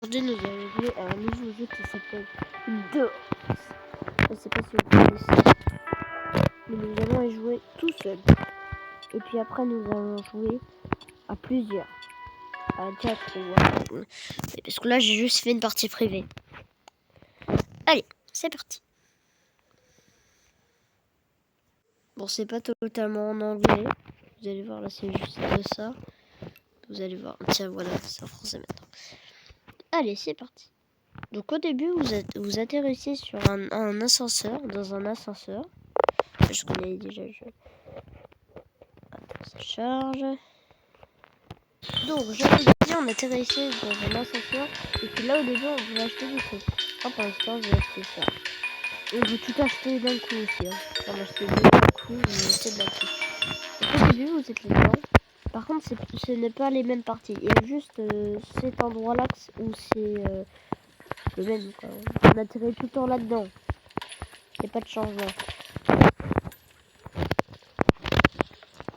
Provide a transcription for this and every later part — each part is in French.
Aujourd'hui, nous allons jouer à un nouveau jeu qui s'appelle Doors. Je ne sais pas si vous connaissez, mais nous allons y jouer tout seul. Et puis après, nous allons jouer à plusieurs, à 4 ou à... Parce que là, j'ai juste fait une partie privée. Allez, c'est parti. Bon, c'est pas totalement en anglais. Vous allez voir, là, c'est juste ça. Vous allez voir. Tiens, voilà, c'est en français maintenant. Allez, c'est parti. Donc au début, vous atterrissez sur un ascenseur, dans un ascenseur. Je connais déjà le jeu. Attends, ça charge. Donc, j'avais dit, on atterrissait dans un ascenseur. Et puis là, au début, on pouvait acheter des trucs. Ah, pour l'instant, je vais acheter ça. Et on peut tout acheter d'un coup aussi. Hein. On va acheter deux d'un coup, on achète d'un coup. Donc, au début, vous êtes là-dedans. Par contre, ce n'est pas les mêmes parties. Il y a juste cet endroit-là où c'est le même. Quoi. On atterrit tout le temps là-dedans. Il n'y a pas de changement.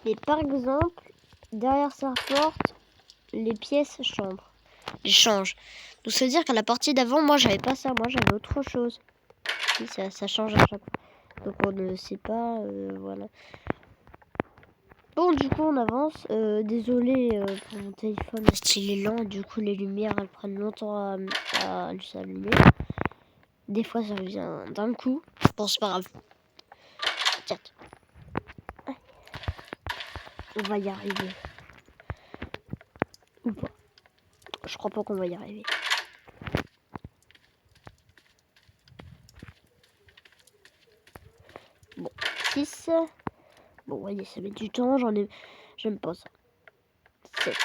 Mais par exemple, derrière sa porte, les pièces changent. Donc ça veut dire qu'à la partie d'avant, moi j'avais pas ça, moi j'avais autre chose. Et ça change à chaque fois. Donc on ne sait pas, voilà. Bon, du coup on avance. Désolé pour mon téléphone, il est lent. Du coup les lumières elles prennent longtemps à s'allumer. Des fois ça vient d'un coup. Bon, c'est pas grave. Tiens. On va y arriver. Ou pas. Je crois pas qu'on va y arriver. Bon, 6. Bon, voyez, ça met du temps, j'aime pas ça. 7.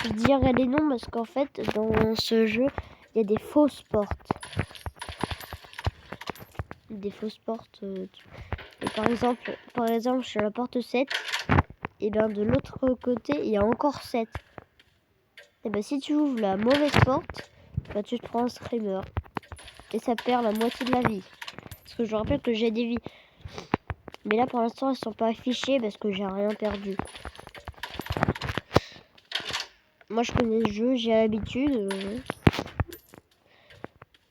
Je dirais les noms parce qu'en fait, dans ce jeu, il y a des fausses portes. Des fausses portes. Et par exemple, sur la porte 7, et bien de l'autre côté, il y a encore 7. Et bien si tu ouvres la mauvaise porte, ben, tu te prends un screamer. Et ça perd la moitié de la vie. Parce que je rappelle que j'ai des vies. Mais là pour l'instant elles sont pas affichées parce que j'ai rien perdu. Moi je connais le jeu, j'ai l'habitude.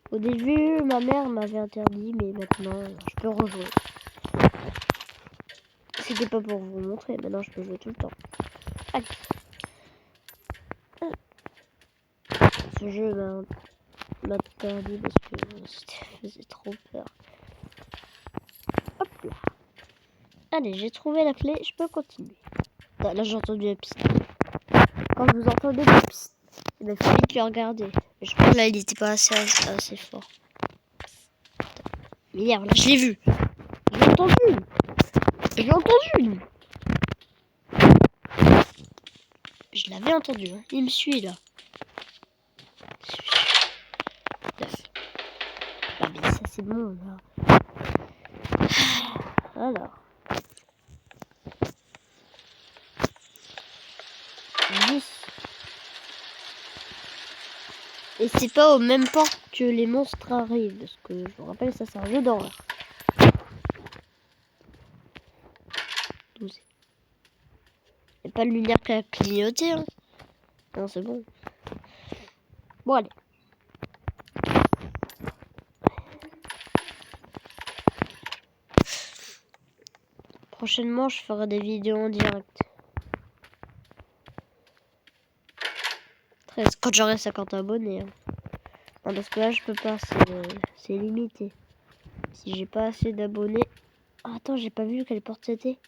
Au début ma mère m'avait interdit, mais maintenant je peux rejouer. C'était pas pour vous montrer, maintenant je peux jouer tout le temps. Allez. Ce jeu m'a interdit parce que ça faisait trop peur. Hop là. Allez, j'ai trouvé la clé, je peux continuer. Là j'ai entendu un psst. Quand vous entendez le psst, il faut vite le regarder. Mais je crois que là il était pas assez fort. Mais merde, là je l'ai vu. J'ai entendu. J'ai entendu. Je l'avais entendu, hein. Il me suit là. 9. Ah mais ça c'est bon là. Alors. 10. Et c'est pas aux mêmes portes que les monstres arrivent. Parce que je vous rappelle, ça c'est un jeu d'horreur. 12. Il n'y a pas de lumière qui a clignoté. Hein. Non, c'est bon. Bon, allez. Prochainement, je ferai des vidéos en direct. 13. Quand j'aurai 50 abonnés. Hein. Non, parce que là, je peux pas. C'est limité. Si j'ai pas assez d'abonnés. Oh, attends, j'ai pas vu quelle porte c'était.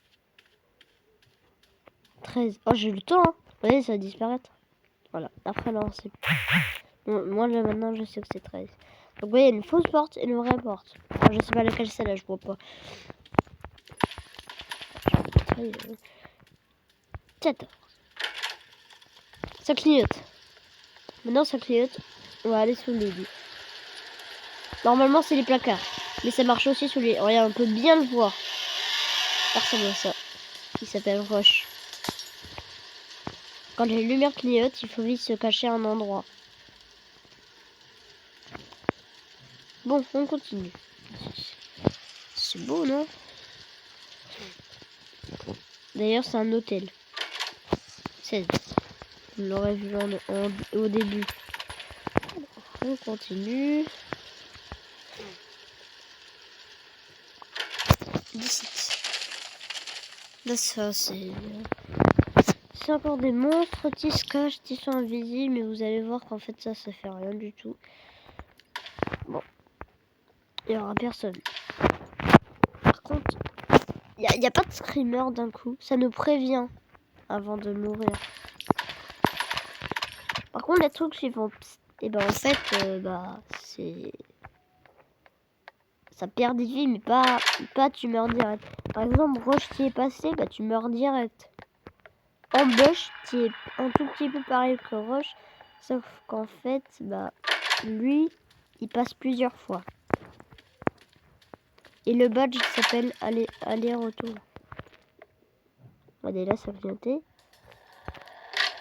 13. Oh, j'ai eu le temps. Hein. Vous voyez, ça va disparaître. Voilà. Après, non, c'est... Moi, là, maintenant, je sais que c'est 13. Donc, vous voyez, il y a une fausse porte et une vraie porte. Alors, je sais pas laquelle c'est là, je vois pas. 14. Ça clignote. Maintenant, ça clignote. On va aller sous les lits. Normalement, c'est les placards. Mais ça marche aussi sous les... Regarde, on peut bien le voir. Ça ressemble à ça. Il s'appelle Roche. Quand les lumières clignotent, il faut vite se cacher à un endroit. Bon, on continue. C'est beau, non? D'ailleurs, c'est un hôtel. 16. Vous l'aurez vu au début. On continue. 17. Là, ça, c'est encore des monstres qui se cachent, qui sont invisibles, mais vous allez voir qu'en fait, ça fait rien du tout. Bon. Il n'y aura personne. Par contre, il n'y a pas de screamer d'un coup. Ça nous prévient avant de mourir. Par contre, les trucs suivants, et ben en fait, c'est... Ça perd des vies, mais pas tu meurs direct. Par exemple, Roche qui est passé, bah tu meurs direct. Ambush qui est un tout petit peu pareil que Roche, sauf qu'en fait, bah lui, il passe plusieurs fois. Et le badge s'appelle aller-retour. Regardez là, ça vient.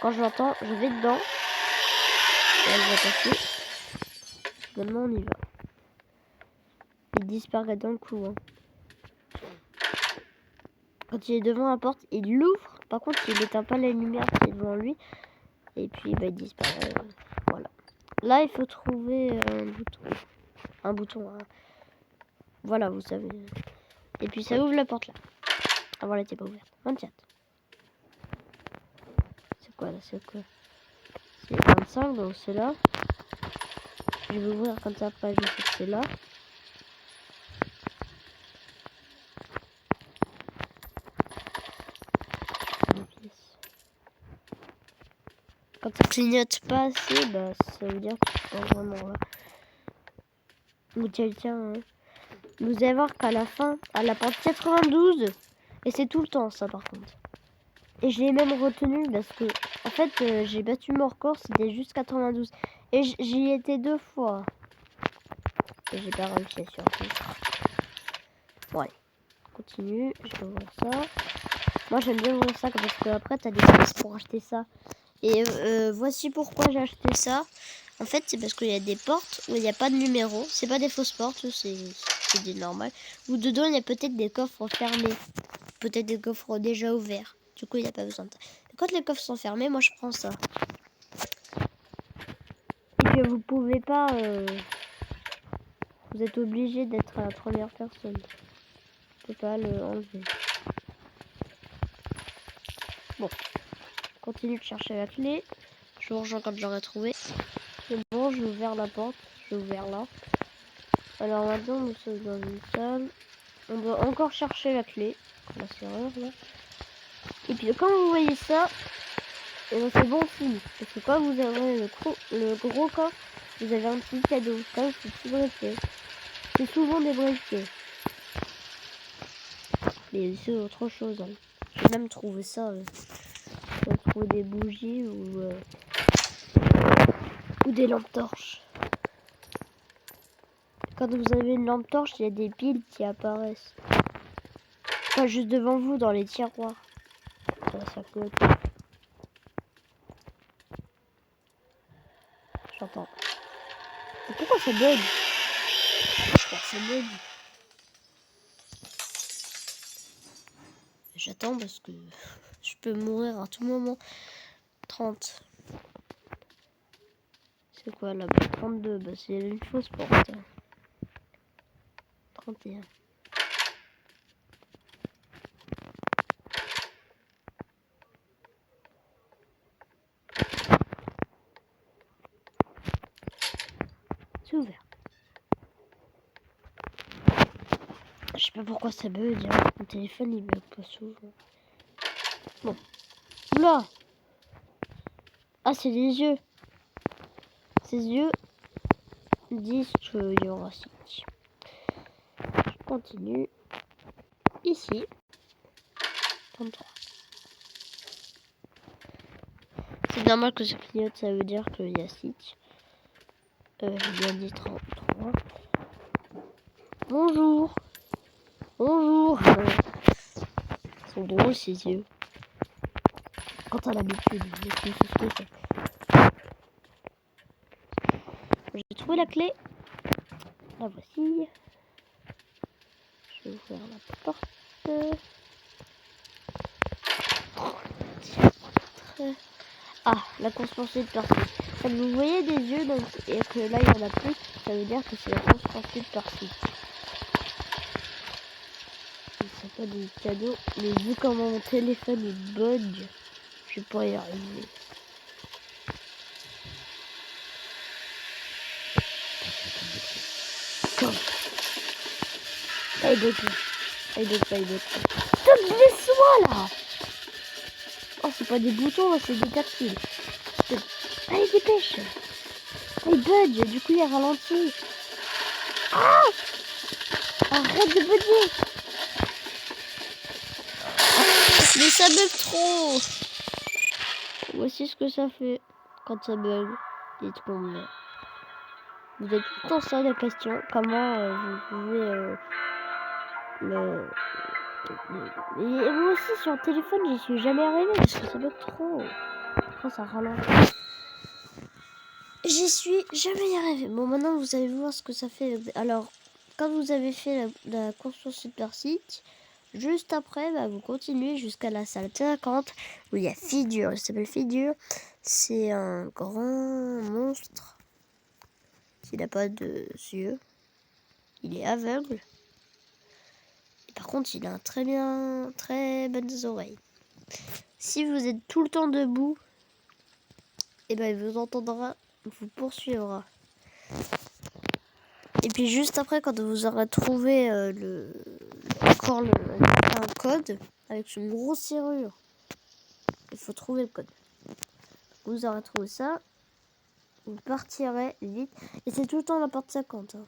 Quand je l'entends, je vais dedans. Et elle va passer. Maintenant, on y va. Il disparaît d'un coup. Hein. Quand il est devant la porte, il l'ouvre. Par contre, il n'éteint pas la lumière qui est devant lui. Et puis, bah, il disparaît. Voilà. Là, il faut trouver un bouton. Un bouton. Hein. Voilà, vous savez. Et puis, ça ouvre la porte là. Avant, elle n'était pas ouverte. 24. C'est quoi là? C'est quoi? C'est 25, donc c'est là. Je vais ouvrir comme ça, après je sais que c'est là. Quand ça clignote pas assez, bah ça veut dire que c'est pas vraiment là. Ou quelqu'un. Hein. Vous allez voir qu'à la fin, à la porte 92, et c'est tout le temps ça par contre. Et je l'ai même retenu parce que, en fait, j'ai battu mon record, c'était juste 92. Et j'y étais 2 fois. Et j'ai pas réussi à survivre. Bon, allez, continue, je vais ouvrir ça. Moi j'aime bien ouvrir ça parce que après t'as des pièces pour acheter ça. Et voici pourquoi j'ai acheté ça. En fait, c'est parce qu'il y a des portes où il n'y a pas de numéro. C'est pas des fausses portes, c'est des normales. Ou dedans, il y a peut-être des coffres fermés. Peut-être des coffres déjà ouverts. Du coup, il n'y a pas besoin de ça. Mais quand les coffres sont fermés, moi, je prends ça. Et que vous pouvez pas... vous êtes obligé d'être à la première personne. Je peux pas le enlever. Bon. Continue de chercher la clé. Je vous rejoins quand j'aurai trouvé. C'est bon, j'ai ouvert la porte. J'ai ouvert là. Alors maintenant, nous sommes dans une salle. On doit encore chercher la clé. La serrure là. Et puis quand vous voyez ça, c'est bon signe. Parce que quand vous avez le gros coffre, vous avez un petit cadeau. Comme c'est petit briquet. C'est souvent des briquets. Mais c'est autre chose. Hein. J'ai même trouvé ça. J'ai trouvé des bougies ou des lampes torches. Quand vous avez une lampe torche, il y a des piles qui apparaissent. Pas juste devant vous, dans les tiroirs. Ça flotte. J'entends. Mais pourquoi ça bug? Pourquoi ça bug? J'attends parce que je peux mourir à tout moment. 30. C'est quoi là-bas? 32. Bah c'est une fausse porte. 31. C'est ouvert. Je sais pas pourquoi ça bug. Hein. Mon téléphone il bug pas souvent. Bon. Oula! Ah, c'est des yeux. Ces yeux disent qu'il y aura site. Je continue. Ici. 33. C'est normal que ça clignote, ça veut dire qu'il y a site. J'ai bien dit 33. Bonjour. Bonjour. Ils sont drôles ces yeux. Quand t'as l'habitude, mais tu sais ce que c'est. J'ai trouvé la clé. La voici. Je vais ouvrir la porte. Ah, la course-poursuite par-ci. Quand vous voyez des yeux donc, et que là il y en a plus, ça veut dire que c'est la course-poursuite par-ci. C'est pas des cadeaux, mais vu comment mon téléphone est bug, je vais pas y arriver. Il bug pas. Stop, laisse-moi là. Oh, c'est pas des boutons, là, c'est des tactiles. Allez, dépêche. Il bug, du coup il ralentit. Ah, arrête de bugger. Mais ça bug trop. Voici ce que ça fait quand ça bug. Dites-moi. Vous êtes tout le temps ça la question. Comment vous pouvez Et moi aussi sur le téléphone j'y suis jamais arrivé parce que ça bug trop. Après ça ralentit. J'y suis jamais y arrivé. Bon, maintenant vous allez voir ce que ça fait. Alors, quand vous avez fait la course sur Super Site, juste après, bah, vous continuez jusqu'à la salle 50 où il y a Figure. Il s'appelle Figure. C'est un grand monstre qui n'a pas de yeux. Il est aveugle. Et par contre, il a très bonnes oreilles. Si vous êtes tout le temps debout, et ben il vous entendra, vous poursuivra. Et puis juste après, quand vous aurez trouvé un code avec une grosse serrure, il faut trouver le code. Vous aurez trouvé ça, vous partirez vite. Et c'est tout le temps la porte 50. Hein.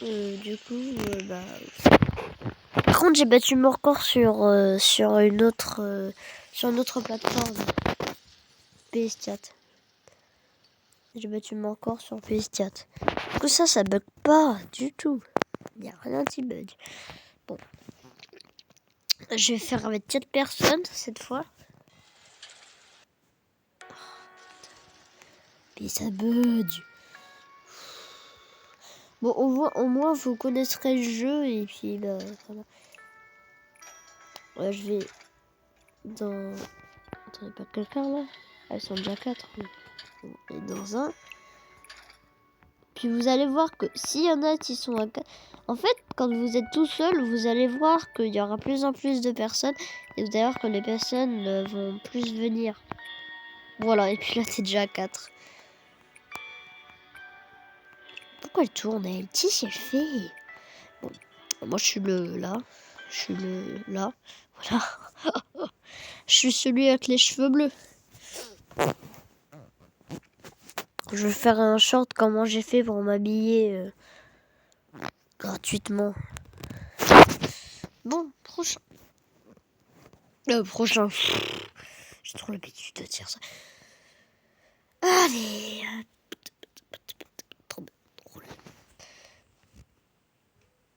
Du coup, bah... Par contre, j'ai battu mon record sur une autre plateforme. PS4. J'ai battu mon record sur PS4. Du coup, ça bug pas du tout. Il n'y a rien qui bug. Bon. Je vais faire avec 4 personnes cette fois. Et ça bug. Bon, au moins vous connaîtrez le jeu et puis bah voilà. Ouais, je vais dans... Attendez, pas quelqu'un là. Elles sont déjà 4. Et dans un. Puis vous allez voir que s'il y en a qui sont à 4... En fait, quand vous êtes tout seul, vous allez voir qu'il y aura plus en plus de personnes. Et vous allez voir que les personnes vont plus venir. Voilà, et puis là c'est déjà à 4. Pourquoi elle tourne elle? Qui s'est fait? Bon, moi je suis là. Je suis là. Voilà. Je suis celui avec les cheveux bleus. Je vais faire un short comment j'ai fait pour m'habiller gratuitement. Bon, prochain. Prochain. J'ai trop l'habitude de dire ça. Allez. Trop drôle.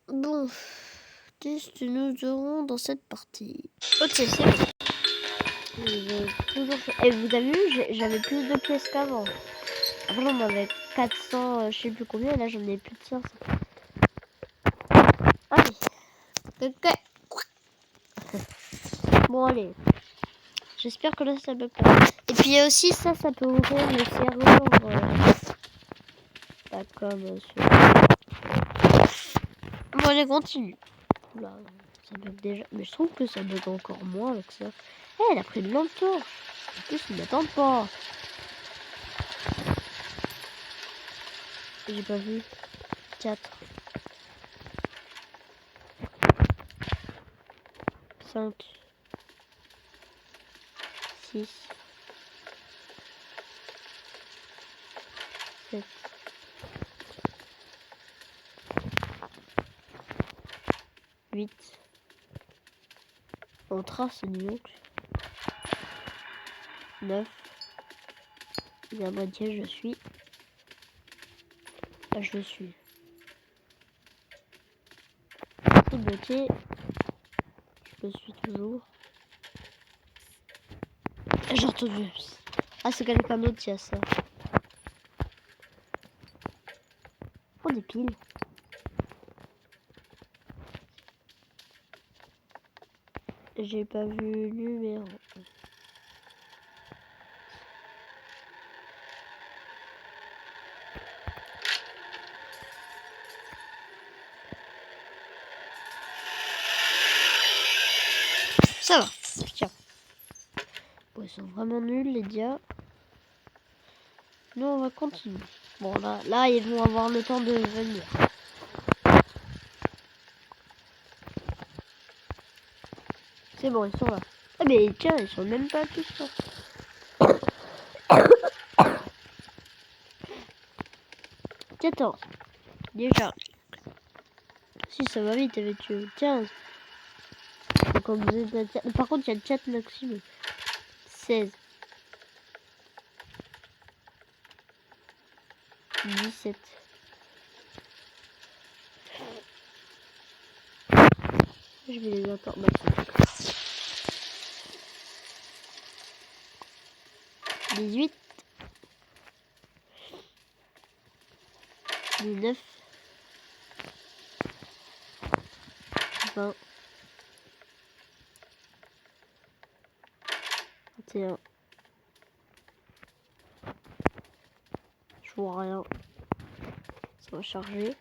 Bon. Qu'est-ce que nous aurons dans cette partie? Ok, c'est bon. Et vous avez vu, j'avais plus de pièces qu'avant. Avant, on avait 400, je sais plus combien, et là, j'en ai plus de 500. Allez. Ok. Bon, allez. J'espère que là, ça bug pas. Et puis, il y a aussi ça peut ouvrir le serveur. Pas comme sur... Bon, allez, continue. Là, ça bug déjà. Mais je trouve que ça bug encore moins avec ça. Elle a pris de longtemps. En plus, ils m'attendent pas. J'ai pas vu. 4. 5. 6. 7. 8. On trace une boucle. 9. Et à moitié, je suis. Là, je le suis. C'est bloqué. Je le suis toujours. J'ai entendu. Ah, c'est quelqu'un d'autre qui a ça. Oh, des piles. J'ai pas vu le numéro. Ça va. Tiens. Bon, ils sont vraiment nuls, les dias. Nous, on va continuer. Bon, là, ils vont avoir le temps de venir. C'est bon, ils sont là. Ah, mais tiens, ils sont même pas tous là. 14. Déjà. Si, ça va vite avec 15. Quand vous êtes à... Par contre, il y a le chat maximum. 16. 17. Je vais les attendre maintenant. 18. 19. 20. 21. Je vois rien. Ça va charger.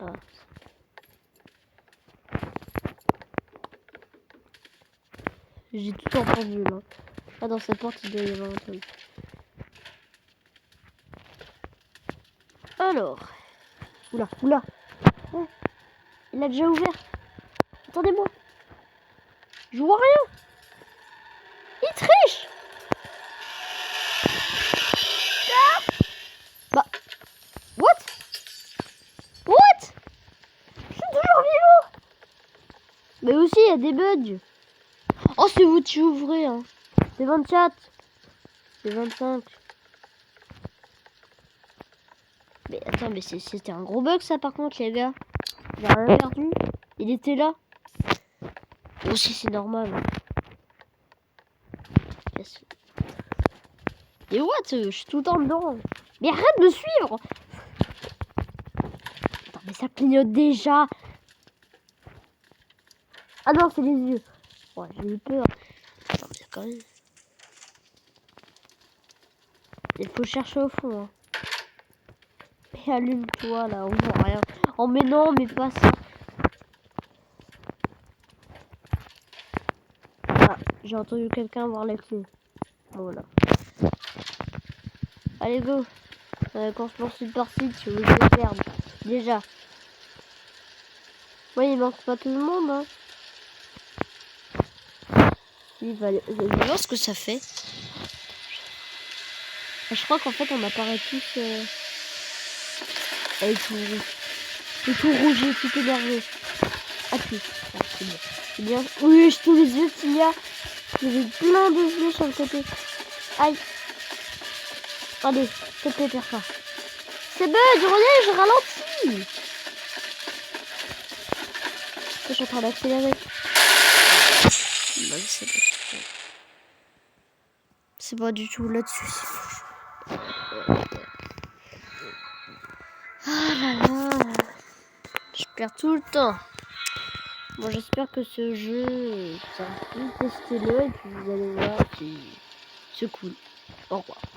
Ah. J'ai tout entendu là. Ah, dans cette porte, il doit y avoir un truc. Alors. Oula, oula. Oh, il a déjà ouvert. Attendez-moi. Je vois rien. Il triche. Ah, bah. What? What? Je suis toujours vivant. Mais aussi, il y a des bugs. Oh, c'est vous qui ouvrez. Hein. C'est 24. C'est 25. Mais attends, mais c'était un gros bug ça par contre, les gars. J'ai rien perdu. Il était là. Aussi, c'est normal. Yes. Et what? Je suis tout le temps dedans. Mais arrête de me suivre. Attends, mais ça clignote déjà. Ah non, c'est les yeux. Ouais, j'ai eu peur. Attends, mais quand même. Il faut chercher au fond. Hein. Mais allume-toi là, on voit rien. Oh mais non, mais pas ça. Ah, j'ai entendu quelqu'un voir les clés. Voilà. Allez, go. Course poursuite par site, je vais les perdre. Déjà. Ouais, il manque pas tout le monde. Hein. Il va aller... Je vais voir ce que ça fait. Je crois qu'en fait, on apparaît tous... avec tout rouge. Et tout rouge et tout énervé. Appuie. Ah, c'est bien. C'est bien. Oui, je tous les yeux qu'il y a. Il y avait plein de yeux sur le côté. Aïe. Allez, s'il te plaît, perds pas. C'est bug, regarde, je ralentis. Je suis en train d'accélérer. C'est pas du tout là-dessus. Ah là là. Je perds tout le temps. Bon, j'espère que ce jeu, ça va. Testez-le et puis vous allez voir si c'est cool. Au revoir.